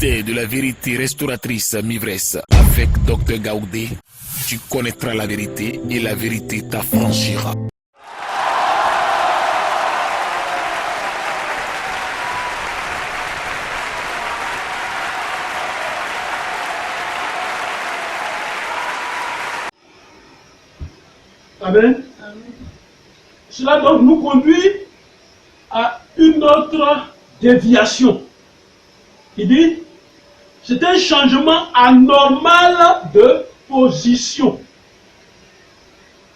thé de la vérité restauratrice Mivresse avec Dr Gaoudé, tu connaîtras la vérité et la vérité t'affranchira. Amen. Amen. Cela donc nous conduit à une autre déviation. Il dit, c'est un changement anormal de position.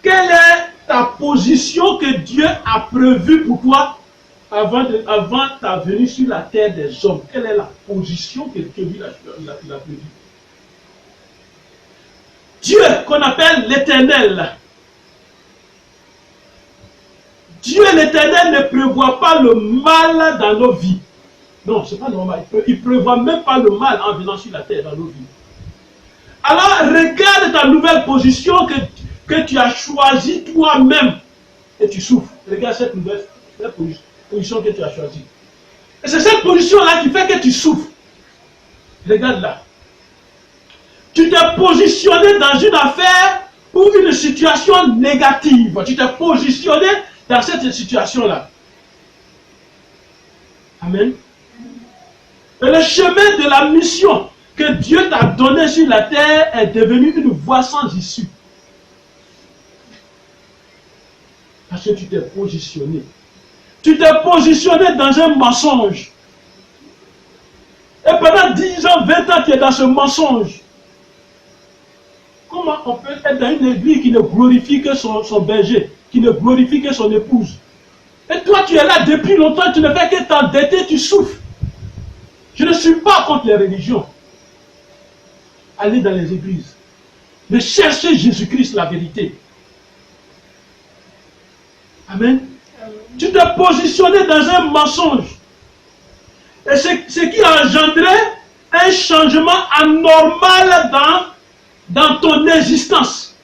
Quelle est ta position que Dieu a prévue pour toi avant ta venue sur la terre des hommes? Quelle est la position que Dieu a prévue? Dieu, qu'on appelle l'Éternel, Dieu l'Éternel ne prévoit pas le mal dans nos vies. Non, ce n'est pas normal. Il ne prévoit même pas le mal en venant sur la terre dans nos vies. Alors, regarde ta nouvelle position que tu as choisie toi-même et tu souffres. Regarde cette nouvelle position que tu as choisie. Et c'est cette position-là qui fait que tu souffres. Regarde là. Tu t'es positionné dans une affaire ou une situation négative. Tu t'es positionné dans cette situation-là. Amen. Et le chemin de la mission que Dieu t'a donné sur la terre est devenu une voie sans issue. Parce que tu t'es positionné. Tu t'es positionné dans un mensonge. Et pendant 10 ans, 20 ans, tu es dans ce mensonge. Comment on peut être dans une église qui ne glorifie que son berger, qui ne glorifie que son épouse? Et toi, tu es là depuis longtemps, tu ne fais que t'endetter, tu souffres. Je ne suis pas contre les religions. Allez dans les églises. Mais cherchez Jésus-Christ, la vérité. Amen. Tu t'es positionné dans un mensonge. Et ce qui a engendré un changement anormal dans ton existence.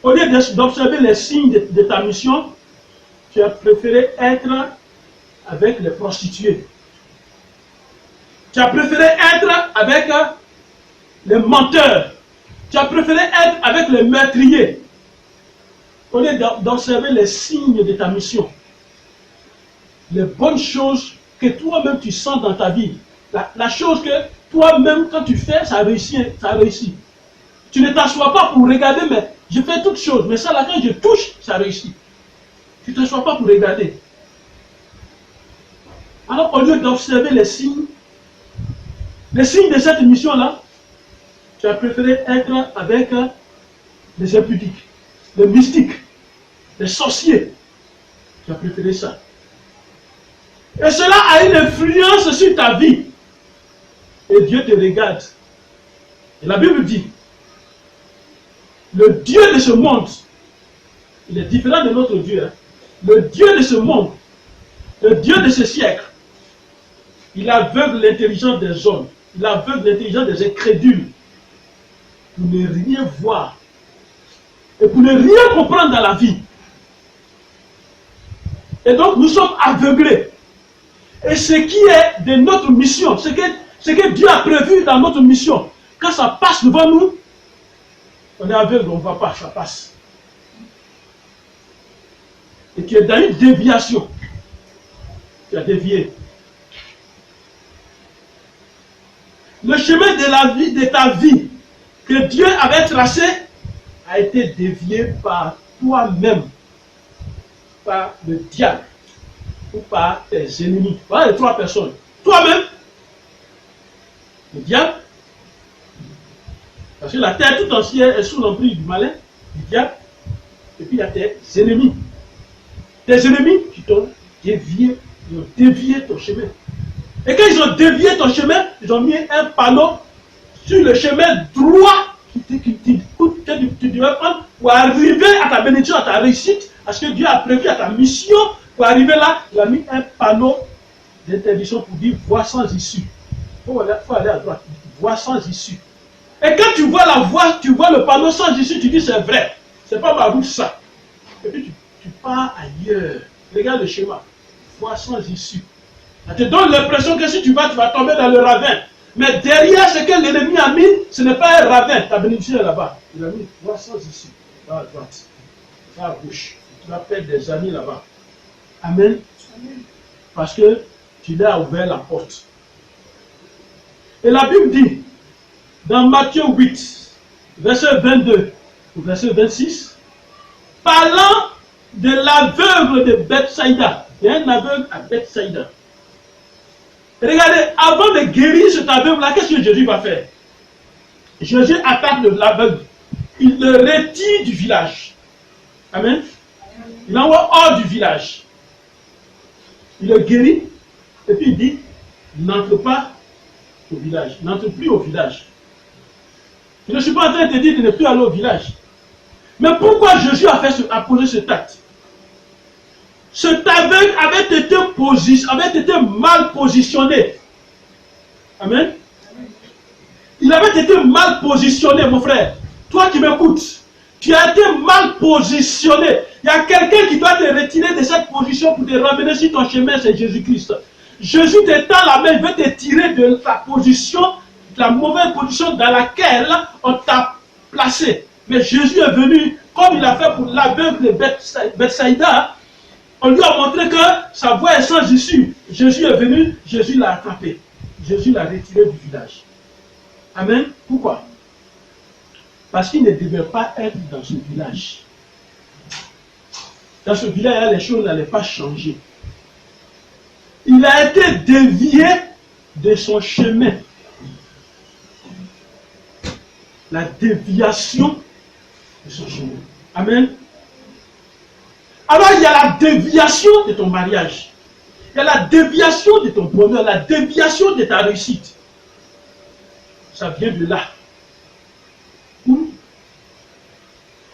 Au lieu d'observer les signes de ta mission, tu as préféré être avec les prostituées. Tu as préféré être avec les menteurs. Tu as préféré être avec les meurtriers. Au lieu d'observer les signes de ta mission. Les bonnes choses que toi-même tu sens dans ta vie. La chose que toi-même, quand tu fais, ça réussit, ça réussit. Tu ne t'assois pas pour regarder, mais je fais toutes choses. Mais ça, là, quand je touche, ça réussit. Tu ne t'assois pas pour regarder. Alors, au lieu d'observer les signes de cette mission-là, tu as préféré être avec les impudiques, les mystiques, les sorciers. Tu as préféré ça. Et cela a une influence sur ta vie. Et Dieu te regarde. Et la Bible dit, le Dieu de ce monde, il est différent de notre Dieu. Hein? Le Dieu de ce monde, le Dieu de ce siècle, il aveugle l'intelligence des hommes, il aveugle l'intelligence des incrédules pour ne rien voir et pour ne rien comprendre dans la vie. Et donc nous sommes aveuglés. Et ce qui est de notre mission, ce que Dieu a prévu dans notre mission, quand ça passe devant nous, on est aveugle, on ne voit pas, ça passe. Et tu es dans une déviation. Tu as dévié. Le chemin de la vie, de ta vie, que Dieu avait tracé, a été dévié par toi-même, par le diable, ou par tes ennemis. Voilà les 3 personnes. Toi-même, le diable, parce que la terre tout entière est sous l'emprise du malin, du diable, et puis il y a tes ennemis. Tes ennemis qui t'ont dévié, ils ont dévié ton chemin. Et quand ils ont dévié ton chemin, ils ont mis un panneau sur le chemin droit que tu devais prendre pour arriver à ta bénédiction, à ta réussite, à ce que Dieu a prévu, à ta mission. Pour arriver là, il a mis un panneau d'interdiction pour dire voie sans issue. Il faut aller à droite, voie sans issue. Et quand tu vois la voie, tu vois le panneau sans issue, tu dis c'est vrai, c'est pas ma route ça. Et puis tu pars ailleurs. Regarde le schéma. voie sans issue. Ça te donne l'impression que si tu vas tomber dans le ravin. Mais derrière ce que l'ennemi a mis, ce n'est pas un ravin. Ta bénédiction est là-bas. Il a mis voie sans issue. Va à droite, va à gauche. Tu vas perdre des amis là-bas. Amen. Amen. Parce que tu lui as ouvert la porte. Et la Bible dit, dans Matthieu 8, verset 22 au verset 26, parlant de l'aveugle de Bethsaïda. Il y a un aveugle à Bethsaïda. Regardez, avant de guérir cet aveugle-là, qu'est-ce que Jésus va faire? Jésus attaque l'aveugle. Il le retire du village. Amen. Il l'envoie hors du village. Il le guérit. Et puis il dit, n'entre pas au village. N'entre plus au village. Je ne suis pas en train de te dire de ne plus aller au village. Mais pourquoi Jésus a posé cet acte? Cet aveugle avait été mal positionné. Amen. Il avait été mal positionné, mon frère. Toi qui m'écoutes, tu as été mal positionné. Il y a quelqu'un qui doit te retirer de cette position pour te ramener sur ton chemin, c'est Jésus-Christ. Jésus te tend la main, il veut te tirer de ta position, de la mauvaise position dans laquelle on t'a placé. Mais Jésus est venu, comme il a fait pour l'aveugle de Bethsaïda. On lui a montré que sa voie est sans issue. Jésus est venu, Jésus l'a attrapé. Jésus l'a retiré du village. Amen. Pourquoi? Parce qu'il ne devait pas être dans ce village. Dans ce village, les choses n'allaient pas changer. Il a été dévié de son chemin. La déviation de son chemin. Amen. Alors il y a la déviation de ton mariage. Il y a la déviation de ton bonheur, la déviation de ta réussite. Ça vient de là. Où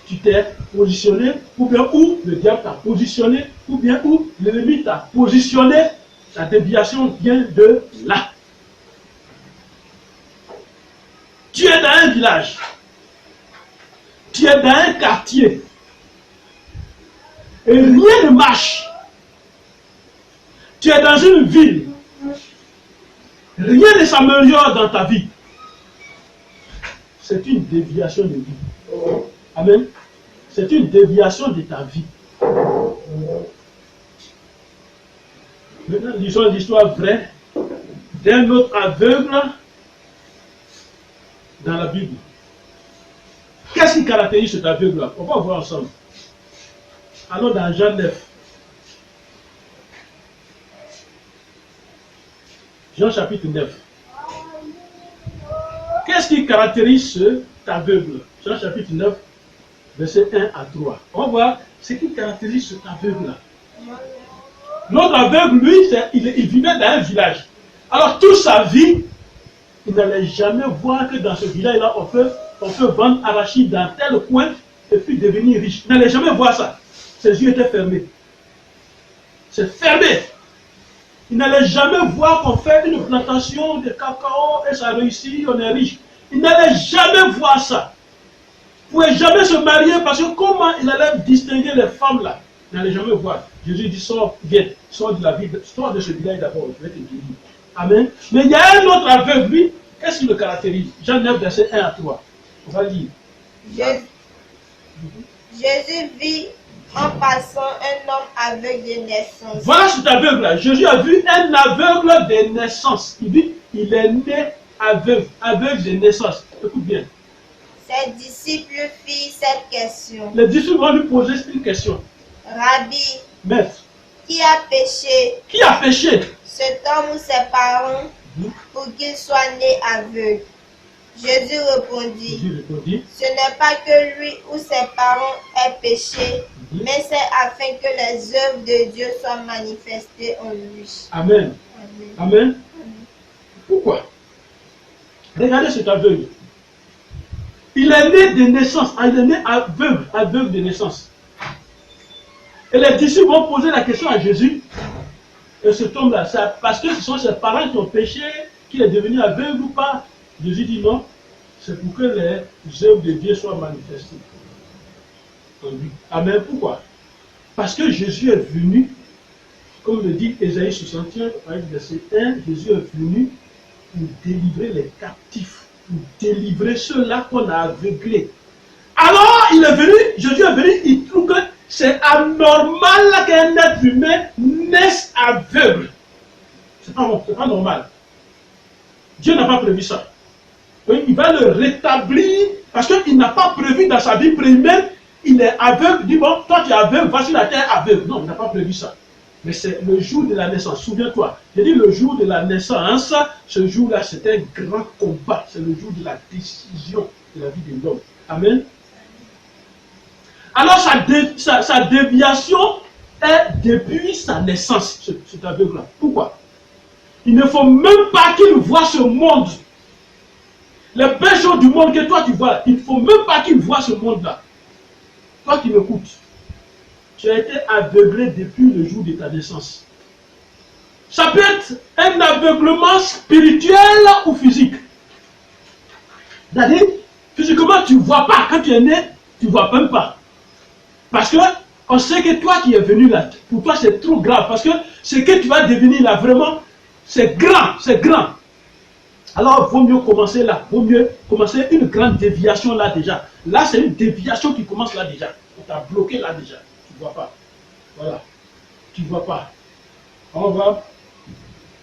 tu t'es positionné, ou bien où le diable t'a positionné, ou bien où l'ennemi t'a positionné. La déviation vient de là. Tu es dans un village. Tu es dans un quartier. Et rien ne marche. Tu es dans une ville. Rien ne s'améliore dans ta vie. C'est une déviation de vie. Amen. C'est une déviation de ta vie. Maintenant, lisons l'histoire vraie d'un autre aveugle dans la Bible. Qu'est-ce qui caractérise cet aveugle-là? On va voir ensemble. Allons dans Jean 9. Jean chapitre 9. Qu'est-ce qui caractérise cet aveugle? Jean chapitre 9, verset 1 à 3. On va voir ce qui caractérise cet aveugle-là. L'autre aveugle, lui, il vivait dans un village. Alors, toute sa vie, il n'allait jamais voir que dans ce village-là, on peut vendre arachide dans tel coin et puis devenir riche. Il n'allait jamais voir ça. Ses yeux étaient fermés. C'est fermé. Il n'allait jamais voir qu'on fait une plantation de cacao et ça réussit, on est riche. Il n'allait jamais voir ça. Il ne pouvait jamais se marier parce que comment il allait distinguer les femmes là? Il n'allait jamais voir. Jésus dit, sors, viens, sors de la vie, sors de ce village d'abord, je vais te guérir. Amen. Mais il y a un autre aveugle, lui, qu'est-ce qui le caractérise? Jean 9, verset 1 à 3. On va lire. Jésus vit en passant un homme aveugle de naissance. Voilà cet aveugle-là. Jésus a vu un aveugle de naissance. Il dit, il est né aveugle, aveugle de naissance. Écoute bien. Ses disciples firent cette question. Les disciples vont lui poser une question. Rabbi, Maître, qui a péché? qui a péché? Cet homme ou ses parents pour qu'il soit né aveugle? Jésus répondit, ce n'est pas que lui ou ses parents aient péché, mais c'est afin que les œuvres de Dieu soient manifestées en lui. Amen. Amen. Amen. Pourquoi? Regardez cet aveugle. Il est né de naissance, il est né aveugle, aveugle de naissance. Et les disciples vont poser la question à Jésus. Et cet homme-là, parce que ce sont ses parents qui ont péché, qu'il est devenu aveugle ou pas. Jésus dit non, c'est pour que les œuvres de Dieu soient manifestées en lui. Amen. Pourquoi? Parce que Jésus est venu Comme le dit Ésaïe 61, verset 1, Jésus est venu pour délivrer les captifs, pour délivrer ceux-là qu'on a aveuglés. Alors, Jésus est venu, il trouve que c'est anormal qu'un être humain naisse aveugle. C'est pas normal. Dieu n'a pas prévu ça. Donc, il va le rétablir parce qu'il n'a pas prévu dans sa vie préhumaine, il est aveugle, il dit bon, toi tu es aveugle, va sur la terre aveugle. Non, il n'a pas prévu ça. Mais c'est le jour de la naissance. Souviens-toi, j'ai dit le jour de la naissance, ce jour-là, c'est un grand combat. C'est le jour de la décision de la vie de l'homme. Amen. Alors, sa déviation est depuis sa naissance, cet aveugle-là. Pourquoi? Il ne faut même pas qu'il voit ce monde. Les belles choses du monde que toi tu vois, il ne faut même pas qu'il voit ce monde-là. Toi qui m'écoutes, tu as été aveuglé depuis le jour de ta naissance. Ça peut être un aveuglement spirituel ou physique. C'est-à-dire, physiquement, tu ne vois pas. Quand tu es né, tu ne vois même pas. Parce que on sait que toi qui es venu là, pour toi c'est trop grave. Parce que ce que tu vas devenir là, vraiment, c'est grand, c'est grand. Alors, il vaut mieux commencer là. Il vaut mieux commencer une grande déviation là déjà. Là, c'est une déviation qui commence là déjà. On t'a bloqué là déjà. Tu ne vois pas. Voilà. Tu ne vois pas. On va,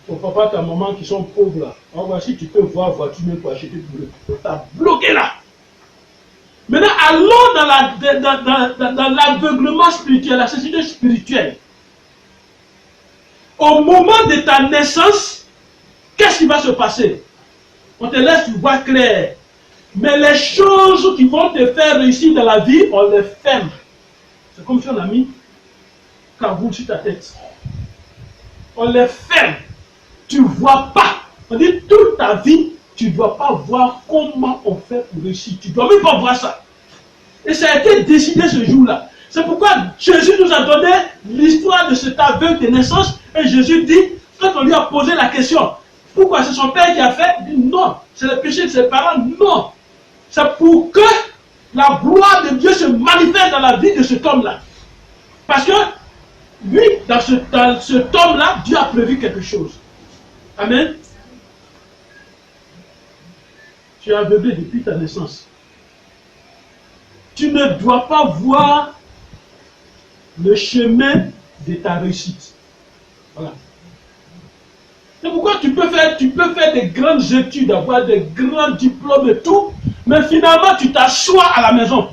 ton papa, ta maman qui sont pauvres là. On va, si tu peux voir voiture même pour acheter pour eux. On t'a bloqué là. Maintenant, allons dans l'aveuglement spirituel, la cécité spirituelle. Au moment de ta naissance, qu'est-ce qui va se passer? On te laisse voir clair. Mais les choses qui vont te faire réussir dans la vie, on les ferme. C'est comme si on a mis cagoule sur ta tête. On les ferme. Tu ne vois pas. On dit toute ta vie, tu ne dois pas voir comment on fait pour réussir. Tu ne dois même pas voir ça. Et ça a été décidé ce jour-là. C'est pourquoi Jésus nous a donné l'histoire de cet aveugle de naissance. Et Jésus dit, quand on lui a posé la question, pourquoi c'est son père qui a fait? Il dit non, c'est le péché de ses parents. Non, c'est pour que la gloire de Dieu se manifeste dans la vie de cet homme-là. Parce que lui, dans cet homme-là, Dieu a prévu quelque chose. Amen. Tu es aveuglé depuis ta naissance. Tu ne dois pas voir le chemin de ta réussite. Voilà. C'est pourquoi tu peux faire des grandes études, avoir des grands diplômes et tout, mais finalement tu t'assois à la maison.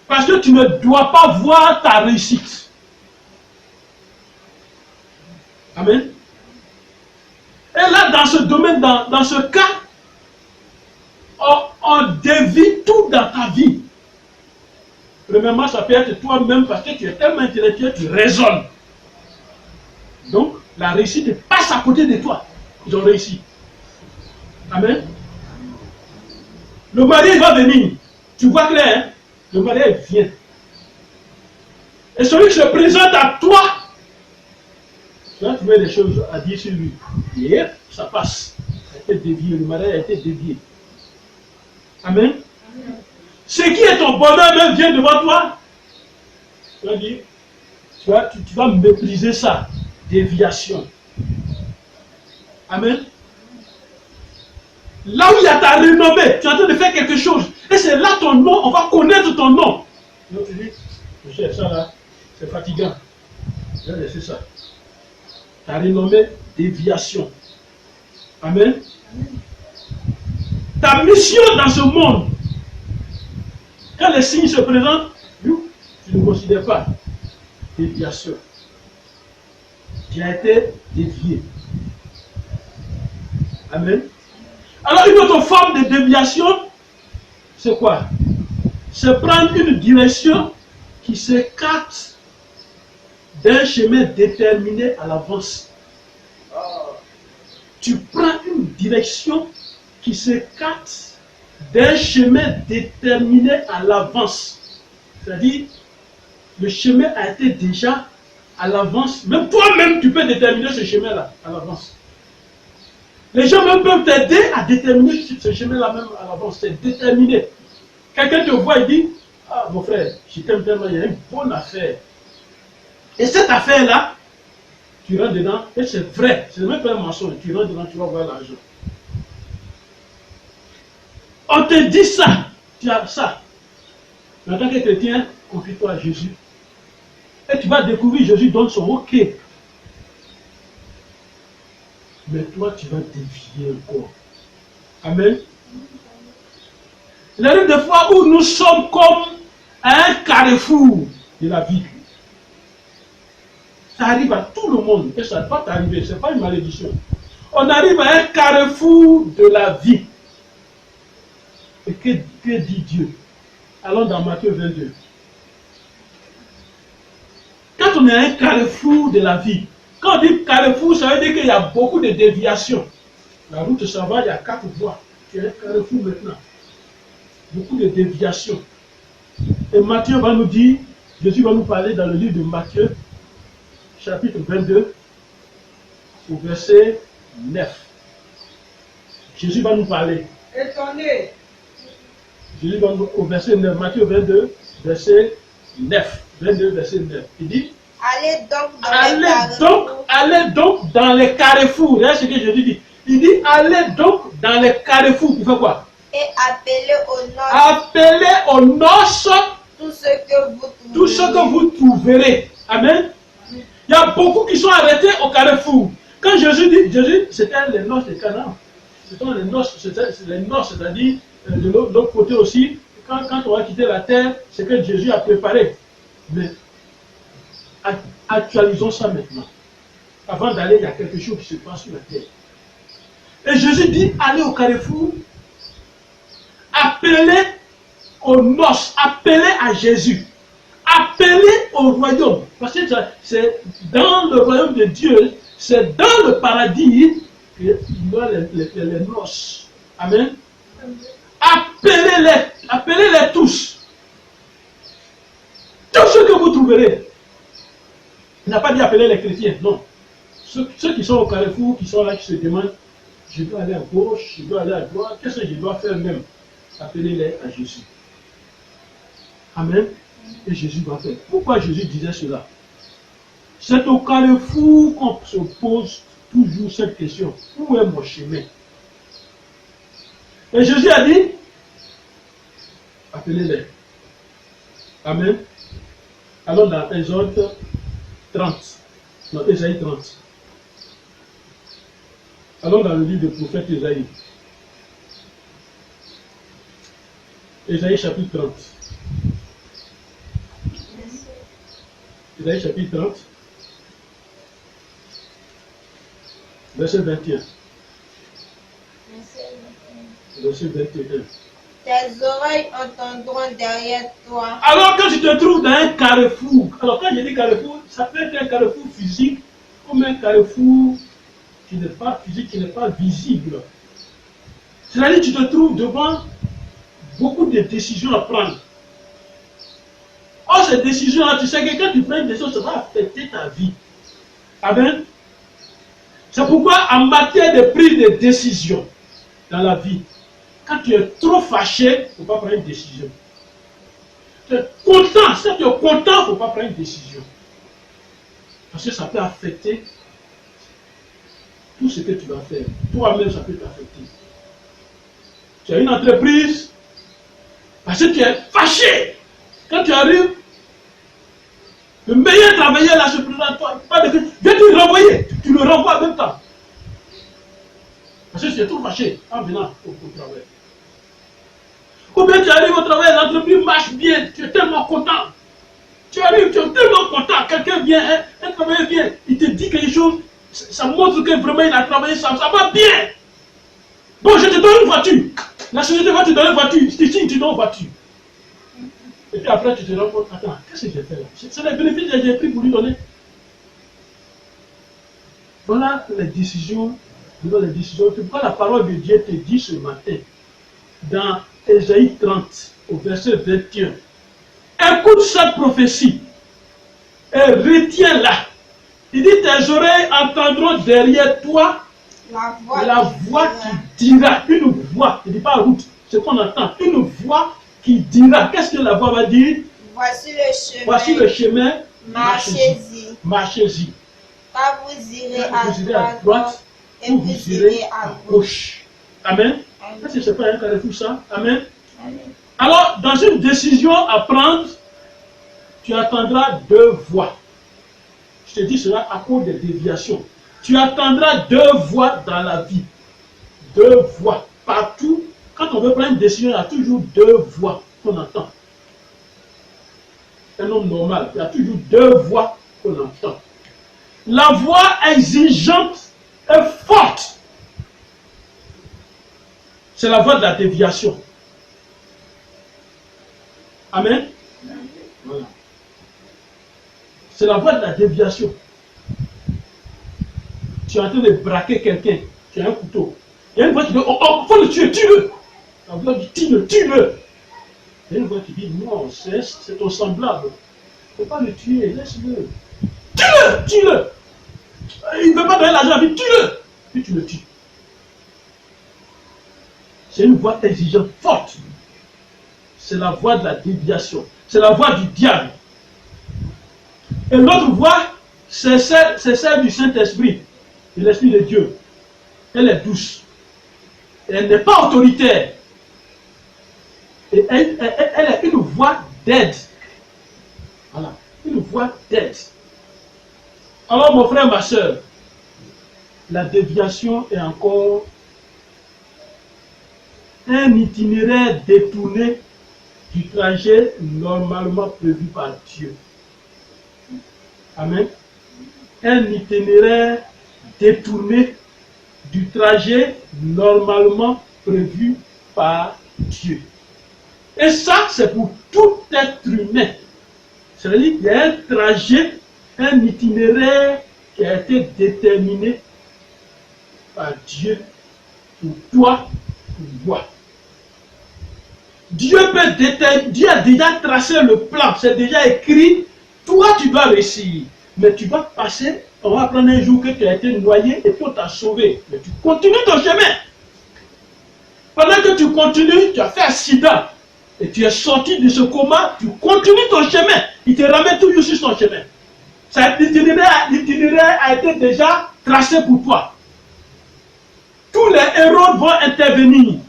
Parce que tu ne dois pas voir ta réussite. Amen. Et là, dans ce domaine, dans ce cas, on dévie tout dans ta vie. Premièrement, ça peut être toi-même parce que tu es tellement intellectuel, tu raisonnes. Donc, la réussite passe à côté de toi. Ils ont réussi. Amen. Le mariage va venir. Tu vois clair, hein? Le mariage vient. Et celui qui se présente à toi, tu vas trouver des choses à dire sur lui. Et ça passe. Ça a été dévié. Le mariage a été dévié. Amen. Ce qui est ton bonheur même vient devant toi. Tu vas dire, tu vas mépriser ça. Déviation. Amen. Là où il y a ta renommée, tu es en train de faire quelque chose. Et c'est là ton nom, on va connaître ton nom. Donc tu dis, je cherche ça là, c'est fatigant. Je vais laisser ça. Ta renommée, déviation. Amen. Ta mission dans ce monde, quand les signes se présentent, tu ne considères pas. Déviation. Tu as été dévié. Amen. Alors une autre forme de déviation, c'est quoi? C'est prendre une direction qui s'écarte d'un chemin déterminé à l'avance. Tu prends une direction qui s'écarte d'un chemin déterminé à l'avance. C'est-à-dire, le chemin a été déjà à l'avance. Même toi-même, tu peux déterminer ce chemin-là à l'avance. Les gens même peuvent t'aider à déterminer ce chemin-là même à l'avance. C'est déterminé. Quelqu'un te voit et dit, ah mon frère, je t'aime tellement, il y a une bonne affaire Et cette affaire-là, tu rentres dedans, et c'est vrai, c'est même pas un mensonge, tu rentres dedans, tu vas voir l'argent. On te dit ça, tu as ça. Mais en tant que chrétien, confie-toi à Jésus. Et tu vas découvrir, Jésus donne son OK. Mais toi, tu vas dévier encore. Amen. Il arrive des fois où nous sommes comme à un carrefour de la vie. Ça arrive à tout le monde et ça doit t'arriver, ce n'est pas une malédiction. On arrive à un carrefour de la vie. Et que dit Dieu? Allons dans Matthieu 22. Quand on est à un carrefour de la vie, quand on dit carrefour, ça veut dire qu'il y a beaucoup de déviations. La route ça va, il y a 4 voies. C'est un carrefour maintenant. Beaucoup de déviations. Et Matthieu va nous dire, Jésus va nous parler dans le livre de Matthieu, chapitre 22, au verset 9. Jésus va nous parler. Étonné. Jésus va nous, au verset 9, Matthieu 22, verset 9. 22, verset 9. Il dit, allez donc dans les carrefours. Regardez ce que Jésus dit. Il dit, allez donc dans les carrefours. Il fait quoi? Et appelez aux noces. Appelez aux noces Tout ce que vous trouverez. Tout ce que vous trouverez. Amen. Il y a beaucoup qui sont arrêtés au carrefour. Quand Jésus dit, Jésus, c'était les noces de Canaan. C'était les noces, c'est-à-dire de l'autre côté aussi. Quand on va quitter la terre, c'est que Jésus a préparé. Mais actualisons ça maintenant. Avant d'aller, il y a quelque chose qui se passe sur la terre. Et Jésus dit, allez au carrefour, appelez aux noces, appelez à Jésus, appelez au royaume. Parce que c'est dans le royaume de Dieu, c'est dans le paradis qu'il y a les noces. Amen. Appelez-les tous. Tout ce que vous trouverez. Il n'a pas dit appeler les chrétiens, non. Ceux qui sont au carrefour, qui sont là, qui se demandent, je dois aller à gauche, je dois aller à droite, qu'est-ce que je dois faire même? Appelez-les à Jésus. Amen. Et Jésus va faire. Pourquoi Jésus disait cela? C'est au carrefour qu'on se pose toujours cette question. Où est mon chemin? Et Jésus a dit, appelez-les. Amen. Allons dans Exode 30. Dans Ésaïe 30. Allons dans le livre du prophète Ésaïe. Ésaïe chapitre 30. Ésaïe chapitre 30. Verset 21. Verset 21. Tes oreilles entendront derrière toi. Alors quand tu te trouves dans un carrefour, alors quand je dis carrefour, ça peut être un carrefour physique comme un carrefour qui n'est pas physique, qui n'est pas visible. C'est-à-dire que tu te trouves devant beaucoup de décisions à prendre. Or, ces décisions-là, tu sais que quand tu prends une décision, ça va affecter ta vie. Amen. C'est pourquoi en matière de prise de décision dans la vie, quand tu es trop fâché, il ne faut pas prendre une décision. Tu es content, si tu es content, il ne faut pas prendre une décision. Parce que ça peut affecter tout ce que tu vas faire. Toi-même, ça peut t'affecter. Tu as une entreprise, parce que tu es fâché. Quand tu arrives, le meilleur travailleur là se présente toi. Pas de viens te renvoyer. Tu le renvoies en même temps. Parce que tu es trop fâché en venant au travail. Ou bien tu arrives au travail, l'entreprise marche bien, tu es tellement content. Tu arrives, tu es tellement content. Quelqu'un vient, un travailleur vient, il te dit quelque chose, ça montre que vraiment il a travaillé, ça va bien. Bon, je te donne une voiture. La société va te donner une voiture. Je te signe, tu donnes une voiture. Et puis après, tu te rends compte, attends, qu'est-ce que j'ai fait là? C'est les bénéfices que j'ai pris pour lui donner. Voilà les décisions. C'est pourquoi la parole de Dieu te dit ce matin, dans Ésaïe 30, au verset 21, écoute cette prophétie et retiens-la. Il dit, tes oreilles entendront derrière toi la voix qui dira, une voix, il ne dit pas route, c'est qu'on entend, une voix qui dira, qu'est-ce que la voix va dire? Voici le chemin. Voici le chemin. Marchez-y. Marchez-y. Car vous irez à droite et vous irez à gauche. Amen. Amen. Est-ce que c'est pas un carrefour ça? Amen. Amen. Alors, dans une décision à prendre, tu attendras 2 voies. Je te dis cela à cause des déviations. Tu attendras 2 voies dans la vie. 2 voies. Partout, quand on veut prendre une décision, il y a toujours 2 voies qu'on entend. Un homme normal, il y a toujours 2 voix qu'on entend. La voix exigeante est forte. C'est la voix de la déviation. Amen. Voilà. C'est la voix de la déviation. Tu es en train de braquer quelqu'un. Tu as un couteau. Il y a une voix qui dit, oh, faut le tuer, tue-le. La voix dit, tue-le, tue-le. Il y a une voix qui dit, non, c'est ton semblable. Il ne faut pas le tuer, laisse-le. Tue-le, tue-le. Il ne veut pas donner l'argent à lui, tue-le. Puis tu le tues. C'est une voix exigeante, forte. C'est la voix de la déviation. C'est la voix du diable. Et l'autre voix, c'est celle du Saint-Esprit, de l'Esprit de Dieu. Elle est douce. Elle n'est pas autoritaire. Et elle est une voix d'aide. Voilà, une voix d'aide. Alors mon frère, ma soeur, la déviation est encore un itinéraire détourné du trajet normalement prévu par Dieu. Amen. Un itinéraire détourné du trajet normalement prévu par Dieu. Et ça, c'est pour tout être humain. C'est-à-dire qu'il y a un trajet, un itinéraire qui a été déterminé par Dieu pour toi, pour moi. Dieu a déjà tracé le plan, c'est déjà écrit. Toi, tu dois réussir, mais tu vas passer. On va prendre un jour que tu as été noyé et puis on t'a sauvé. Mais tu continues ton chemin. Pendant que tu continues, tu as fait accident et tu es sorti de ce coma, tu continues ton chemin. Il te ramène toujours sur son chemin. L'itinéraire a été déjà tracé pour toi. Tous les héros vont intervenir.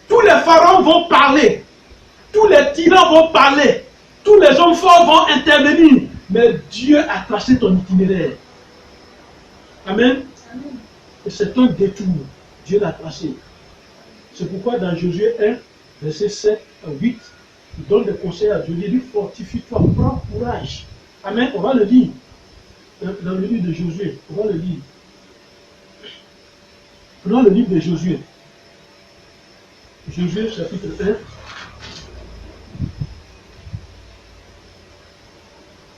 Tous les pharaons vont parler. Tous les tyrans vont parler. Tous les hommes forts vont intervenir. Mais Dieu a tracé ton itinéraire. Amen. Amen. Et c'est un détour. Dieu l'a tracé. C'est pourquoi dans Josué 1, verset 7 à 8, il donne des conseils à Dieu. Il dit, fortifie-toi, prends courage. Amen. On va le lire. Dans le livre de Josué. On va le lire. Prenons le livre de Josué. Josué chapitre 1.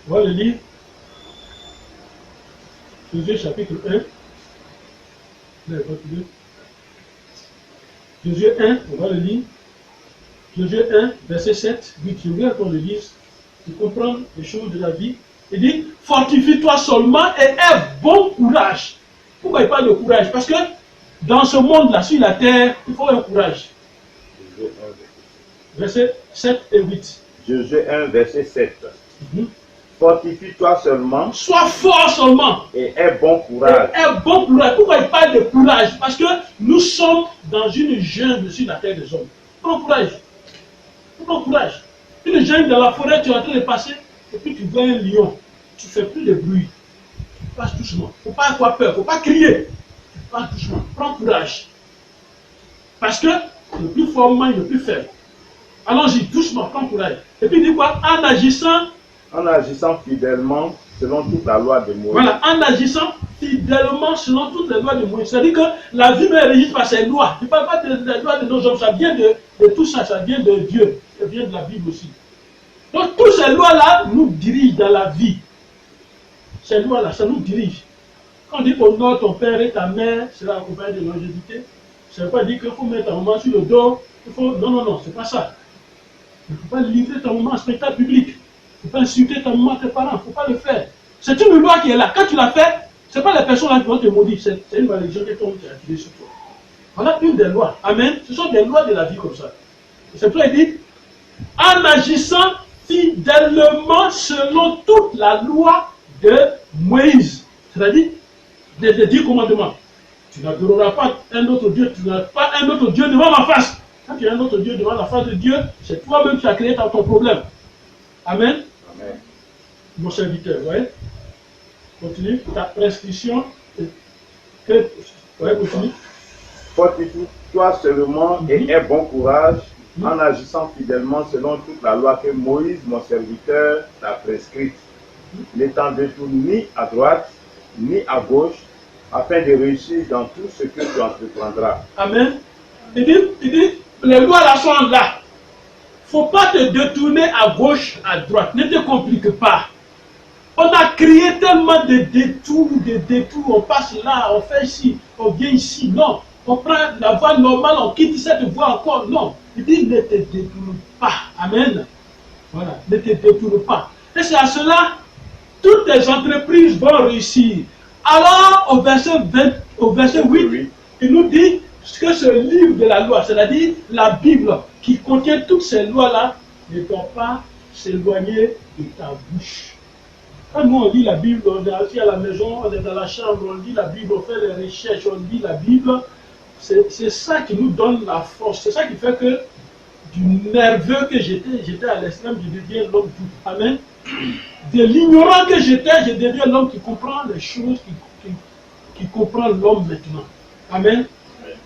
On va le lire. Josué chapitre 1. Josué 1, on va le lire. Josué 1, verset 7, 8. Je veux qu'on le lise. Pour comprendre les choses de la vie. Il dit, fortifie-toi seulement et aie bon courage. Pourquoi il parle de courage? Parce que dans ce monde-là, sur la terre, il faut un courage. Verset 7 et 8. Josué 1, verset 7. Fortifie-toi seulement. Sois fort seulement. Et aie bon courage. Et aie bon courage. Pourquoi il parle de courage? Parce que nous sommes dans une jungle sur la terre des hommes. Prends courage. Prends courage. Une jungle dans la forêt, tu es en train de passer, et puis tu vois un lion. Tu ne fais plus de bruit. Tu passes doucement. Il ne faut pas avoir peur. Il ne faut pas crier. Tu passes doucement. Prends courage. Parce que le plus fort mange le plus faible. Allons-y, doucement, prends courage. Et puis il dit quoi? En agissant fidèlement selon toute la loi de Moïse. Voilà, en agissant fidèlement selon toutes les lois de Moïse. C'est-à-dire que la vie est régie par ses lois. Je ne parle pas des lois de nos hommes, ça vient de tout ça, ça vient de Dieu, ça vient de la Bible aussi. Donc toutes ces lois-là nous dirigent dans la vie. Ces lois-là, ça nous dirige. Quand on dit honore ton père et ta mère, c'est la compagnie de longévité. Ça ne veut pas dire qu'il faut mettre ta maman sur le dos. Non, c'est pas ça. Il ne faut pas livrer ta maman en spectacle public. Il ne faut pas insulter ta maman, tes parents. Il ne faut pas le faire. C'est une loi qui est là. Quand tu l'as fait, ce n'est pas les personnes là qui vont te maudire. C'est une malédiction qui est activée sur toi. Voilà une des lois. Amen. Ce sont des lois de la vie comme ça. C'est pourquoi il dit, en agissant fidèlement selon toute la loi de Moïse. C'est-à-dire des 10 commandements. Tu n'adoreras pas un autre Dieu, tu n'as pas un autre Dieu devant ma face. Quand tu as un autre Dieu devant la face de Dieu, c'est toi-même qui as créé ton problème. Amen. Amen. Mon serviteur, ouais. Continue. Ta prescription. Ouais, continue. Fortifie-toi seulement et aie bon courage en agissant fidèlement selon toute la loi que Moïse, mon serviteur, t'a prescrite, n'étant détourné ni à droite ni à gauche, afin de réussir dans tout ce que tu entreprendras. Amen. Il dit, les lois là sont là. Il ne faut pas te détourner à gauche, à droite. Ne te complique pas. On a créé tellement de détours, on passe là, on fait ici, on vient ici. Non, on prend la voie normale, on quitte cette voie encore. Non, il dit ne te détourne pas. Amen. Voilà, ne te détourne pas. Et c'est à cela, toutes les entreprises vont réussir. Alors, au verset 8, il nous dit que ce livre de la loi, c'est-à-dire la Bible, qui contient toutes ces lois-là, ne doit pas s'éloigner de ta bouche. Quand nous on lit la Bible, on est assis à la maison, on est dans la chambre, on lit la Bible, on fait les recherches, on lit la Bible, c'est ça qui nous donne la force. C'est ça qui fait que du nerveux que j'étais à l'extrême, je deviens l'homme tout. Amen. De l'ignorant que j'étais, je deviens l'homme qui comprend les choses, qui comprend l'homme maintenant. Amen.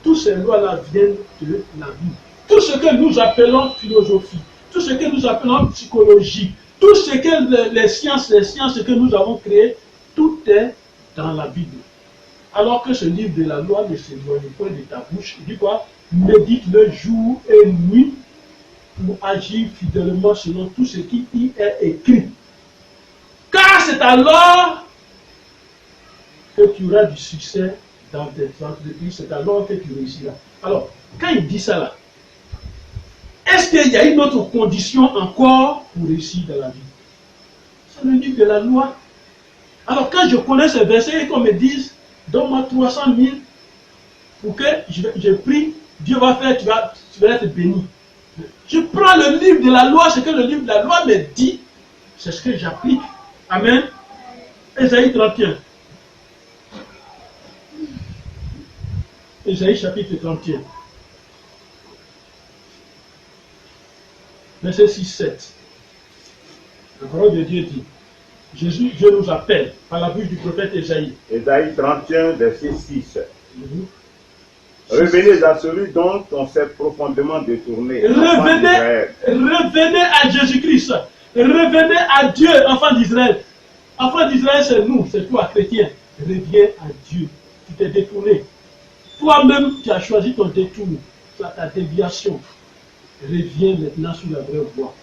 Toutes ces lois-là viennent de la Bible. Tout ce que nous appelons philosophie, tout ce que nous appelons psychologie, tout ce que les sciences que nous avons créées, tout est dans la Bible. Alors que ce livre de la loi ne s'éloigne pas de ta bouche. Il dit quoi? Médite-le jour et nuit pour agir fidèlement selon tout ce qui y est écrit. Car c'est alors que tu auras du succès dans tes entreprises, c'est alors que tu réussiras. Alors, quand il dit ça là, est-ce qu'il y a une autre condition encore pour réussir dans la vie? C'est le livre de la loi. Alors quand je connais ces versets et qu'on me dise, donne-moi 300 000 pour que je prie, Dieu va faire, tu vas être béni. Je prends le livre de la loi, ce que le livre de la loi me dit, c'est ce que j'applique. Amen. Ésaïe 31. Ésaïe chapitre 31. Verset 6-7. La parole de Dieu dit, Dieu nous appelle par la bouche du prophète Ésaïe. Ésaïe 31, verset 6. Revenez à celui dont on s'est profondément détourné. Revenez à Jésus-Christ. Revenez à Dieu, enfant d'Israël. Enfant d'Israël, c'est nous, c'est toi, chrétien. Reviens à Dieu. Tu t'es détourné. Toi-même, tu as choisi ton détour, ta déviation. Reviens maintenant sur la vraie voie.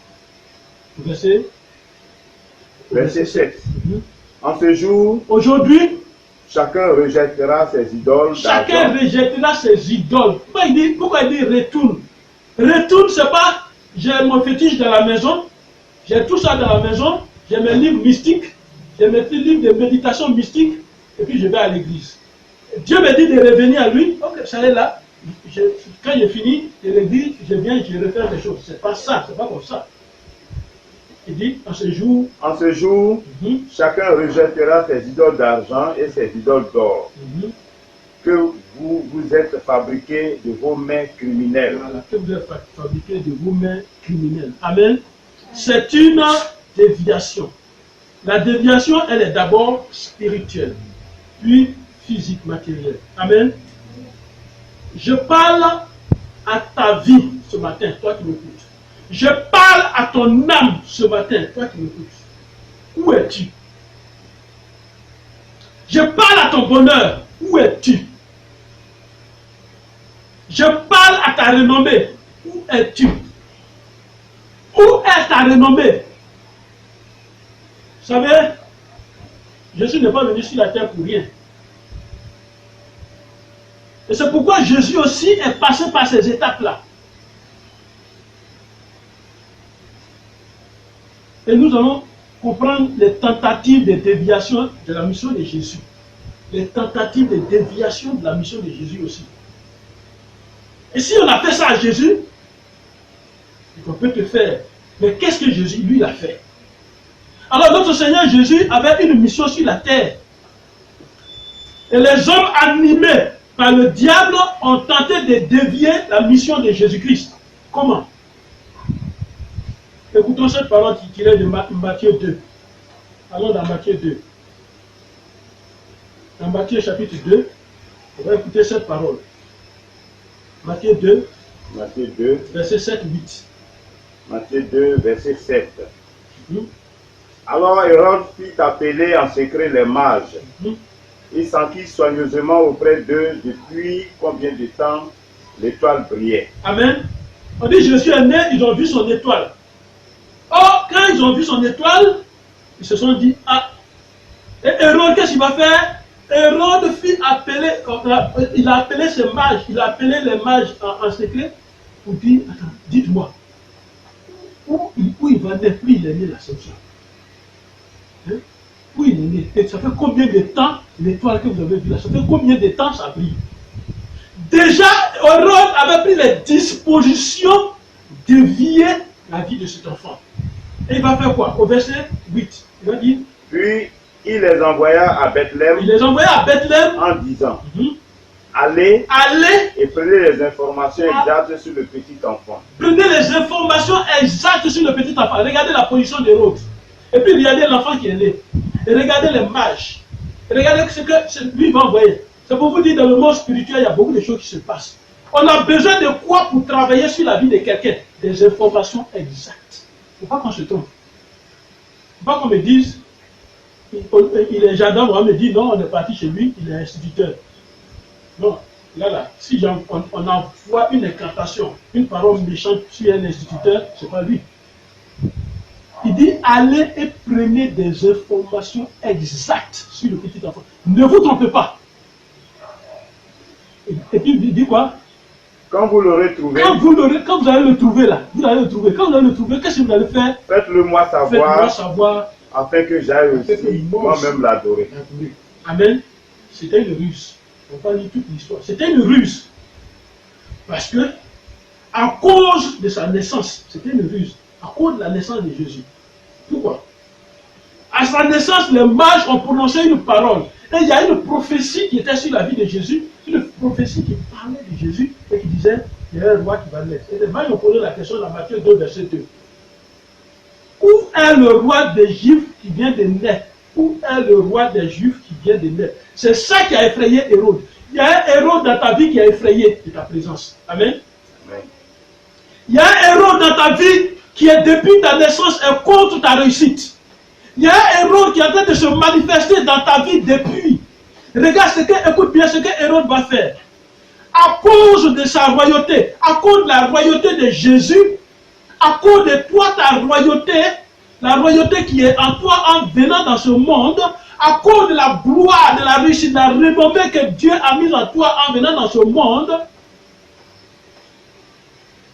Verset 7. En ce jour, aujourd'hui, chacun rejettera ses idoles. Chacun rejettera ses idoles. Pourquoi il dit retourne? Retourne, c'est pas j'ai mon fétiche dans la maison, j'ai tout ça dans la maison, j'ai mes livres mystiques, j'ai mes livres de méditation mystique, et puis je vais à l'église. Dieu me dit de revenir à lui, ok, ça est là. Quand j'ai fini de l'église, je viens et je refais les choses. C'est pas ça, c'est pas comme ça. Il dit, en ce jour, chacun rejettera ses idoles d'argent et ses idoles d'or, que vous vous êtes fabriqués de vos mains criminelles. Voilà, que vous êtes fabriqués de vos mains criminelles. Amen. C'est une déviation. La déviation, elle est d'abord spirituelle, puis physique, matérielle. Amen. Je parle à ta vie ce matin, toi qui m'écoutes. Je parle à ton âme ce matin, toi qui m'écoutes. Où es-tu? Je parle à ton bonheur. Où es-tu? Je parle à ta renommée. Où es-tu? Où est ta renommée? Vous savez, Jésus n'est pas venu sur la terre pour rien. Et c'est pourquoi Jésus aussi est passé par ces étapes-là. Et nous allons comprendre les tentatives de déviation de la mission de Jésus. Les tentatives de déviation de la mission de Jésus aussi. Et si on a fait ça à Jésus, on peut te faire Mais qu'est-ce que Jésus, lui, a fait? Alors, notre Seigneur Jésus avait une mission sur la terre. Et les hommes animés par le diable ont tenté de dévier la mission de Jésus-Christ. Comment? Écoutons cette parole qui est de Matthieu 2. Allons dans Matthieu 2. Dans Matthieu chapitre 2, on va écouter cette parole. Matthieu 2, verset 7-8. Matthieu 2, verset 7. Alors Hérode fit appeler en secret les mages. Il s'enquit soigneusement auprès d'eux depuis combien de temps l'étoile brillait. Amen. On dit Jésus est né, ils ont vu son étoile. Or, quand ils ont vu son étoile, ils se sont dit, ah, et Hérode, qu'est-ce qu'il va faire? Hérode fit appeler, il a appelé ses mages, il a appelé les mages en secret pour dire, attends, dites-moi, où il va naître, où il est né l'Assomption? Hein? Où il est né? Et ça fait combien de temps l'étoile que vous avez vue là? Ça fait combien de temps ça brille? Déjà, Hérode avait pris les dispositions de dévier la vie de cet enfant. Et il va faire quoi? Au verset 8, il va dire, puis il les envoya à Bethléem. Il les envoya à Bethléem en disant, allez et prenez les informations exactes sur le petit enfant. Prenez les informations exactes sur le petit enfant. Regardez la position d'Hérode. Et puis regardez l'enfant qui est né. Et regardez les mages. Et regardez ce que lui va envoyer. C'est pour vous dire, dans le monde spirituel, il y a beaucoup de choses qui se passent. On a besoin de quoi pour travailler sur la vie de quelqu'un? Des informations exactes. Il ne faut pas qu'on se trompe. Il ne faut pas qu'on me dise, il est gendarme, on me dit non, on est parti chez lui, il est instituteur. Non, là, si on envoie une incantation, une parole méchante sur un instituteur, ce n'est pas lui. Il dit, allez et prenez des informations exactes sur le petit enfant. Ne vous trompez pas. Et puis il dit quoi? Quand vous l'aurez trouvé, quand vous allez le trouver là, vous allez le trouver. Quand vous allez le trouver, qu'est-ce que vous allez faire? Faites-le moi savoir, afin que j'aille aussi moi-même l'adorer. Amen. C'était une ruse. On va lire toute l'histoire. C'était une ruse. Parce que, à cause de sa naissance, c'était une ruse. À cause de la naissance de Jésus. Pourquoi? À sa naissance, les mages ont prononcé une parole. Et il y a une prophétie qui était sur la vie de Jésus. Une prophétie qui parlait de Jésus et qui disait, il y a un roi qui va naître. Et les mages ont posé la question dans Matthieu 2, verset 2. Où est le roi des Juifs qui vient de naître? Où est le roi des Juifs qui vient de naître? C'est ça qui a effrayé Hérode. Il y a un Hérode dans ta vie qui a effrayé de ta présence. Amen. Amen. Il y a un Hérode dans ta vie qui est depuis ta naissance est contre ta réussite. Il y a un Hérode qui est en train de se manifester dans ta vie depuis. Regarde écoute bien ce que Hérode va faire. À cause de sa royauté, à cause de la royauté de Jésus, à cause de toi, ta royauté, la royauté qui est en toi en venant dans ce monde, à cause de la gloire, de la réussite, de la renommée que Dieu a mise en toi en venant dans ce monde.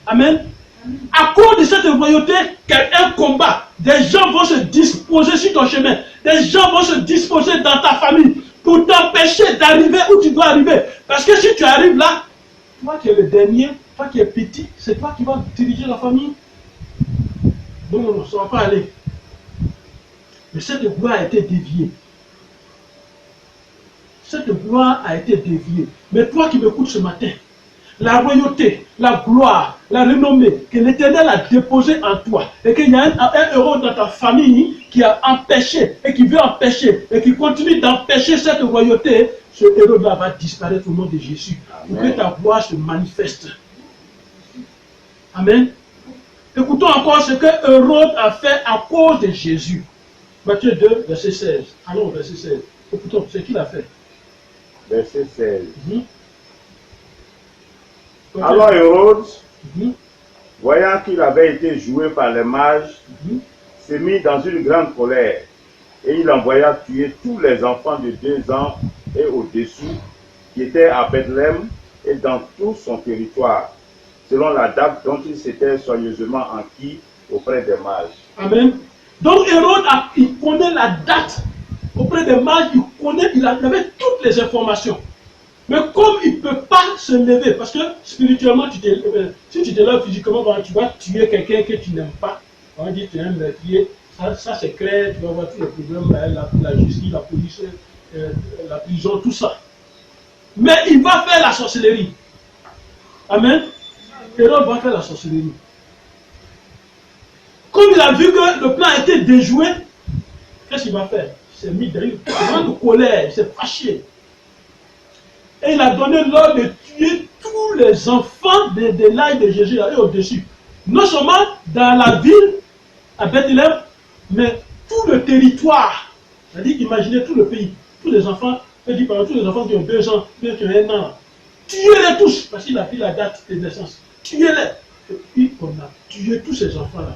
Amen. À cause de cette royauté, un combat, des gens vont se disposer sur ton chemin, des gens vont se disposer dans ta famille pour t'empêcher d'arriver où tu dois arriver. Parce que si tu arrives là, toi qui es le dernier, toi qui es petit, c'est toi qui vas diriger la famille. Non, ça ne va pas aller. Mais cette gloire a été déviée. Cette gloire a été déviée. Mais toi qui m'écoutes ce matin, la royauté, la gloire, la renommée que l'Éternel a déposée en toi, et qu'il y a un héros dans ta famille qui a empêché, et qui veut empêcher, et qui continue d'empêcher cette royauté, ce héros-là va disparaître au nom de Jésus. Pour que ta gloire se manifeste. Amen. Écoutons encore ce que Hérode a fait à cause de Jésus. Matthieu 2, verset 16. Allons au verset 16. Écoutons ce qu'il a fait. Verset 16. Alors Hérode, voyant qu'il avait été joué par les mages, s'est mis dans une grande colère, et il envoya tuer tous les enfants de 2 ans et au-dessous qui étaient à Bethléem et dans tout son territoire, selon la date dont il s'était soigneusement enquis auprès des mages. Amen. Donc Hérode, il connaît la date auprès des mages, il avait toutes les informations. Mais comme il ne peut pas se lever, parce que spirituellement, si tu te lèves physiquement, tu vas tuer quelqu'un que tu n'aimes pas, On dit tu es un meurtrier, ça c'est clair, tu vas voir tous les problèmes, la justice, la police, la prison, tout ça. Mais il va faire la sorcellerie. Amen. Hérode va faire la sorcellerie. Comme il a vu que le plan a été déjoué, qu'est-ce qu'il va faire? Il s'est mis dans une grande colère, il s'est fâché. Et il a donné l'ordre de tuer tous les enfants de l'âge de Jésus et au-dessus. Non seulement dans la ville, à Bethléem, mais tout le territoire. C'est-à-dire, imaginez tout le pays, tous les enfants, tous les enfants qui ont 2 ans, qui ont 1 an, tuez-les tous, parce qu'il a pris la date de naissance. Tuez-les. Et puis, on a tué tous ces enfants-là.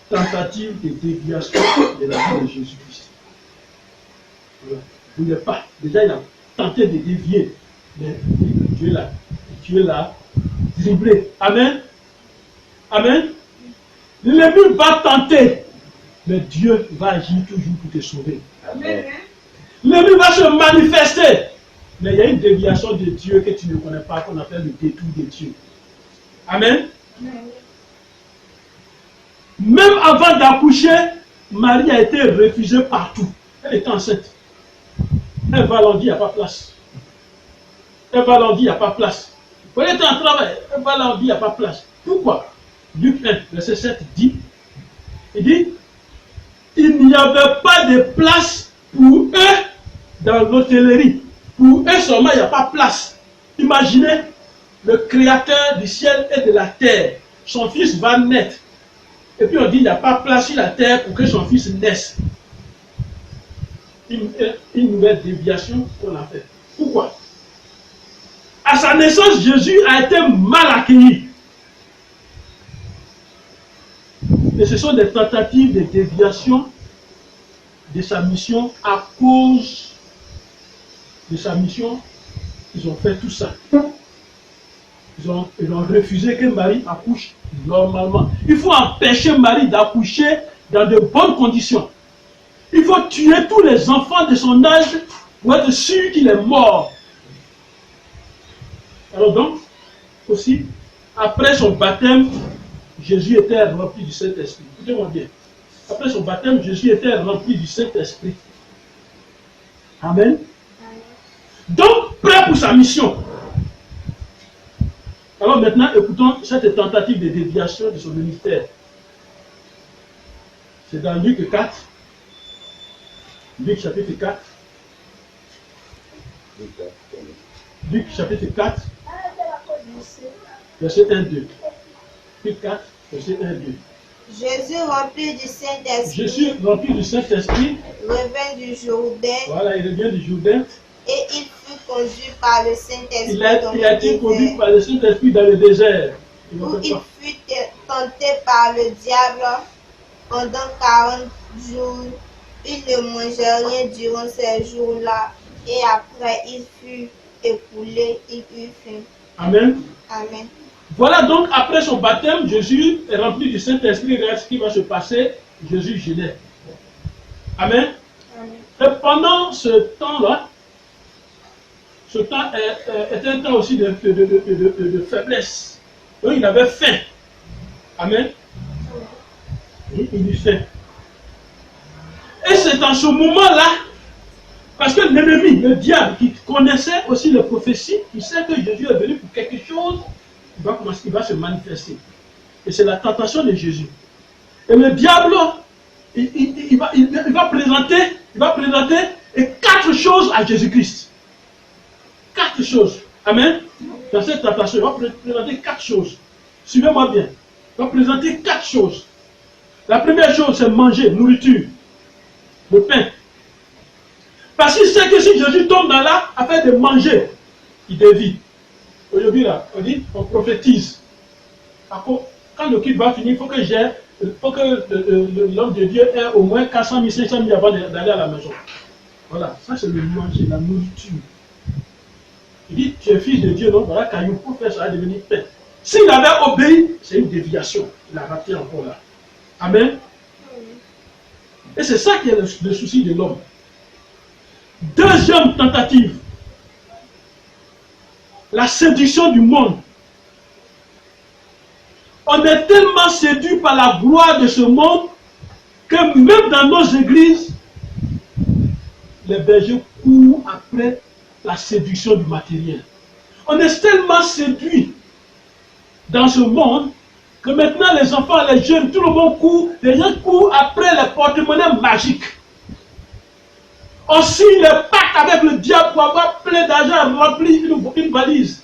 Tentative de déviation de la vie de Jésus-Christ. Voilà. Vous n'êtes pas. Déjà, il a tenté de dévier, mais Dieu l'a dribblé. Amen. Amen. L'ennemi va tenter, mais Dieu va agir toujours pour te sauver. Amen. L'ennemi va se manifester, mais il y a une déviation de Dieu que tu ne connais pas, qu'on appelle le détour de Dieu. Amen. Amen. Même avant d'accoucher, Marie a été refusée partout. Elle était enceinte. Elle va leur dire, il n'y a pas place. Elle va leur dire, il n'y a pas place. Elle était en travail, elle va leur dire, il n'y a pas place. Pourquoi? Luc 1, verset 7 dit, il dit, il n'y avait pas de place pour eux dans l'hôtellerie. Pour eux seulement, il n'y a pas de place. Imaginez le créateur du ciel et de la terre. Son fils va naître. Et puis on dit, il n'y a pas de place sur la terre pour que son fils naisse. Une nouvelle déviation qu'on a faite. Pourquoi? À sa naissance, Jésus a été mal accueilli. Et ce sont des tentatives de déviation de sa mission à cause de sa mission. Ils ont fait tout ça. Ils ont refusé que Marie accouche normalement. Il faut empêcher Marie d'accoucher dans de bonnes conditions. Il faut tuer tous les enfants de son âge pour être sûr qu'il est mort. Alors donc, aussi, après son baptême, Jésus était rempli du Saint-Esprit. Écoutez-moi bien. Après son baptême, Jésus était rempli du Saint-Esprit. Amen. Donc, prêt pour sa mission. Alors maintenant, écoutons cette tentative de déviation de son ministère. C'est dans Luc 4. Luc chapitre 4. Luc chapitre 4. Verset 1-2. Luc 4, verset 1-2. Jésus rempli du Saint-Esprit. Jésus rempli du Saint-Esprit. Revint du Jourdain. Voilà, il revient du Jourdain. Et il fut conduit par le Saint-Esprit. Il a été conduit par le Saint-Esprit dans le désert. Où il fut tenté par le diable pendant 40 jours. Il ne mangeait rien durant ces jours-là. Et après, il fut écoulé, il eut faim. Amen. Amen. Voilà donc, après son baptême, Jésus est rempli du Saint-Esprit. Regarde ce qui va se passer. Jésus gênait. Amen. Amen. Et pendant ce temps-là, ce temps était un temps aussi de faiblesse. Donc il avait faim. Amen. Et il eut faim. Et c'est en ce moment-là, parce que l'ennemi, le diable, qui connaissait aussi les prophéties, il sait que Jésus est venu pour quelque chose, il va se manifester. Et c'est la tentation de Jésus. Et le diable, il va présenter 4 choses à Jésus-Christ. 4 choses. Amen. Dans cette tentation, il va présenter 4 choses. Suivez-moi bien. Il va présenter 4 choses. La première chose, c'est manger, nourriture. Le pain. Parce qu'il sait que si Jésus tombe dans là, afin de manger, il dévie. Aujourd'hui, là, on prophétise. Quand le culte va finir, il faut que l'homme de Dieu ait au moins 400 000, 500 000 avant d'aller à la maison. Voilà, ça c'est le manger, la nourriture. Il dit, tu es fils de Dieu, donc voilà, caillou, pour faire ça va devenir pain. S'il avait obéi, c'est une déviation. Il a raté encore là. Amen. Et c'est ça qui est le souci de l'homme. Deuxième tentative. La séduction du monde. On est tellement séduit par la gloire de ce monde que même dans nos églises, les bergers courent après la séduction du matériel. On est tellement séduit dans ce monde que maintenant les enfants, les jeunes, tout le monde court, les gens courent après les porte-monnaies magiques. On signe les pactes avec le diable pour avoir plein d'argent, remplir une valise.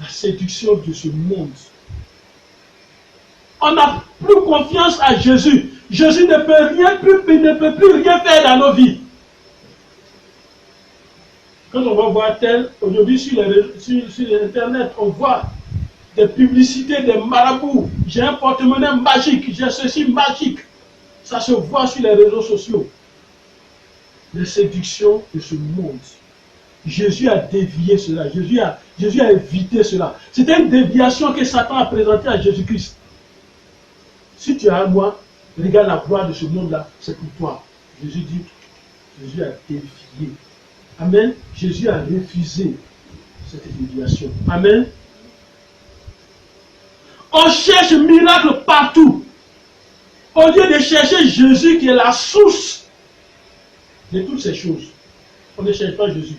La séduction de ce monde. On n'a plus confiance à Jésus. Jésus ne peut plus rien faire dans nos vies. Quand on va voir tel, aujourd'hui sur Internet, on voit des publicités des marabouts. J'ai un porte-monnaie magique, j'ai ceci magique. Ça se voit sur les réseaux sociaux. Les séductions de ce monde. Jésus a dévié cela. Jésus a évité cela. C'était une déviation que Satan a présentée à Jésus-Christ. Si tu as à moi, regarde la gloire de ce monde-là, c'est pour toi. Jésus dit, Jésus a dévié. Amen. Jésus a refusé cette déviation. Amen. On cherche miracle partout. Au lieu de chercher Jésus qui est la source de toutes ces choses. On ne cherche pas Jésus.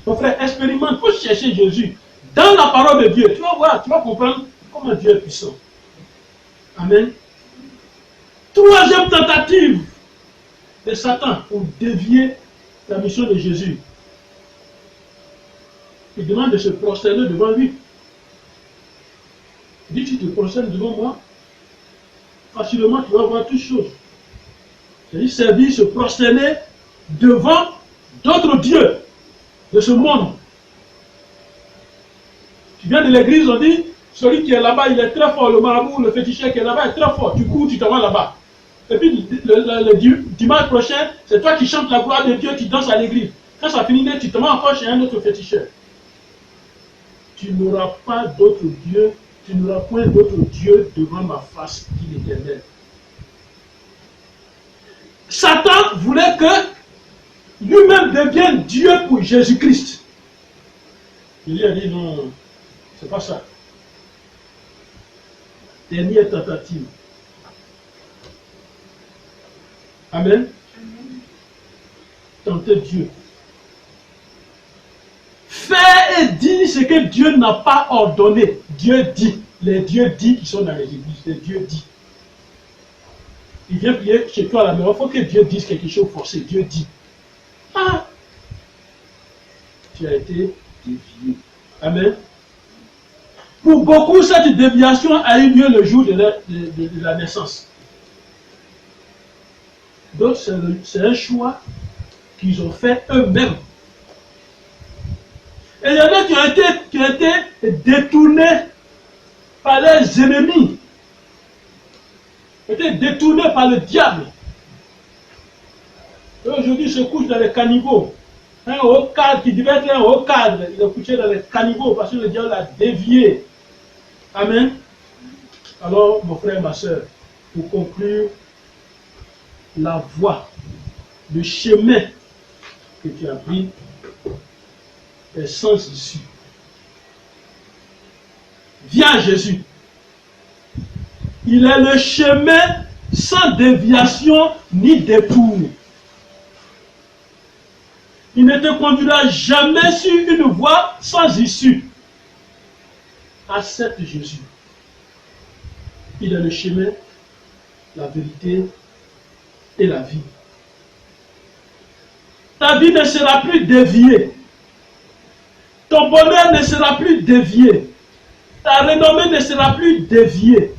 Mon frère, expérimente, il faut chercher Jésus dans la parole de Dieu. Tu vas voir, tu vas comprendre comment Dieu est puissant. Amen. Troisième tentative de Satan pour dévier la mission de Jésus. Il demande de se prosterner devant lui. Il dit, tu te prosternes devant moi, facilement tu vas voir toutes choses. C'est-à-dire servir, se prosterner devant d'autres dieux de ce monde. Tu viens de l'église, on dit, celui qui est là-bas, il est très fort, le marabout, le féticheur qui est là-bas est très fort. Tu cours, tu te rends là-bas. Et puis le dimanche prochain, c'est toi qui chantes la gloire de Dieu, qui danses à l'église. Quand ça finit, tu te rends encore chez un autre féticheur. Tu n'auras pas d'autre Dieu, tu n'auras point d'autre Dieu devant ma face, dit l'Éternel. Satan voulait que lui-même devienne Dieu pour Jésus-Christ. Il a dit non, c'est pas ça. Dernière tentative. Amen. Tenter Dieu. Faire et dire ce que Dieu n'a pas ordonné. Dieu dit. Les dieux dits qui sont dans les églises. Les dieux dit. Il vient prier chez toi à la maison. Il faut que Dieu dise quelque chose forcé. Dieu dit. Ah! Tu as été dévié. Amen. Pour beaucoup, cette déviation a eu lieu le jour de la naissance. Donc, c'est un choix qu'ils ont fait eux-mêmes. Et il y en a qui ont été détournés par leurs ennemis. Été détournés par le diable. Et aujourd'hui, ils se couchent dans les caniveaux. Un haut cadre qui devait être un haut cadre, il est couché dans les caniveaux parce que le diable l'a dévié. Amen. Alors, mon frère, ma soeur, pour conclure, la voie, le chemin que tu as pris est sans issue. Viens à Jésus. Il est le chemin sans déviation ni détour. Il ne te conduira jamais sur une voie sans issue. Accepte Jésus. Il est le chemin, la vérité et la vie. Ta vie ne sera plus déviée. Ton bonheur ne sera plus dévié. Ta renommée ne sera plus déviée.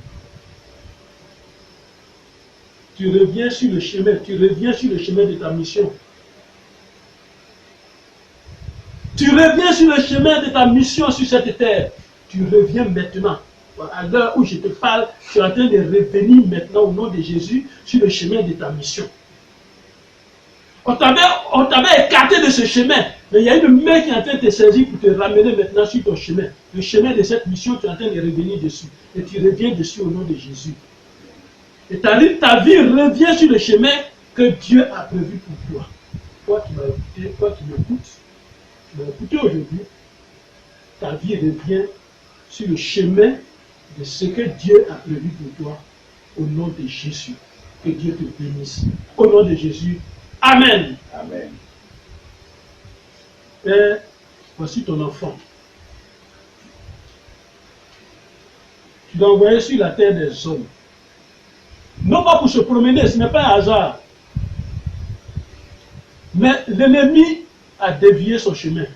Tu reviens sur le chemin, de ta mission. Tu reviens sur le chemin de ta mission sur cette terre. Tu reviens maintenant. À l'heure où je te parle, tu es en train de revenir maintenant au nom de Jésus sur le chemin de ta mission. On t'avait écarté de ce chemin, mais il y a une main qui est en train de te saisir pour te ramener maintenant sur ton chemin. Le chemin de cette mission, tu es en train de revenir dessus. Et tu reviens dessus au nom de Jésus. Et ta vie revient sur le chemin que Dieu a prévu pour toi. Toi qui m'as écouté, toi qui m'écoutes, tu m'as écouté aujourd'hui, ta vie revient sur le chemin de ce que Dieu a prévu pour toi au nom de Jésus. Que Dieu te bénisse. Au nom de Jésus. Amen. Amen. Et voici ton enfant. Tu l'as envoyé sur la terre des hommes. Non pas pour se promener, ce n'est pas un hasard. Mais l'ennemi a dévié son chemin.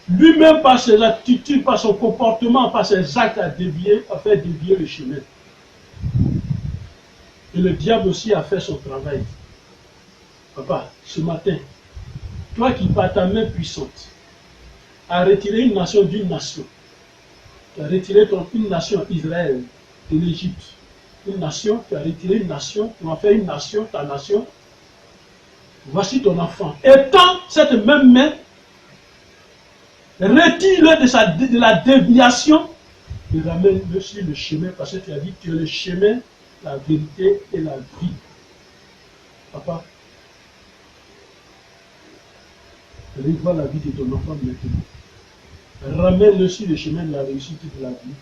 Lui-même, par ses attitudes, par son comportement, par ses actes, a fait dévier le chemin. Et le diable aussi a fait son travail. Papa, ce matin, toi qui par ta main puissante as retiré une nation d'une nation, tu as retiré une nation, Israël, de l'Égypte, une nation, tu as retiré une nation, tu as fait une nation, ta nation, voici ton enfant. Étends cette même main, retire-le de la déviation et ramène-le sur le chemin, parce que tu as dit que tu es le chemin, la vérité et la vie. Papa, revois la vie de ton enfant maintenant. Ramène-le sur le chemin de la réussite et de la vie,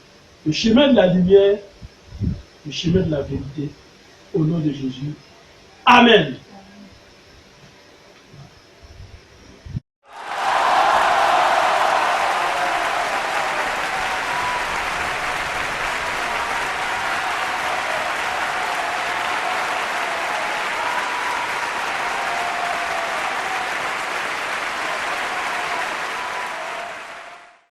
le chemin de la lumière, le chemin de la vérité, au nom de Jésus. Amen.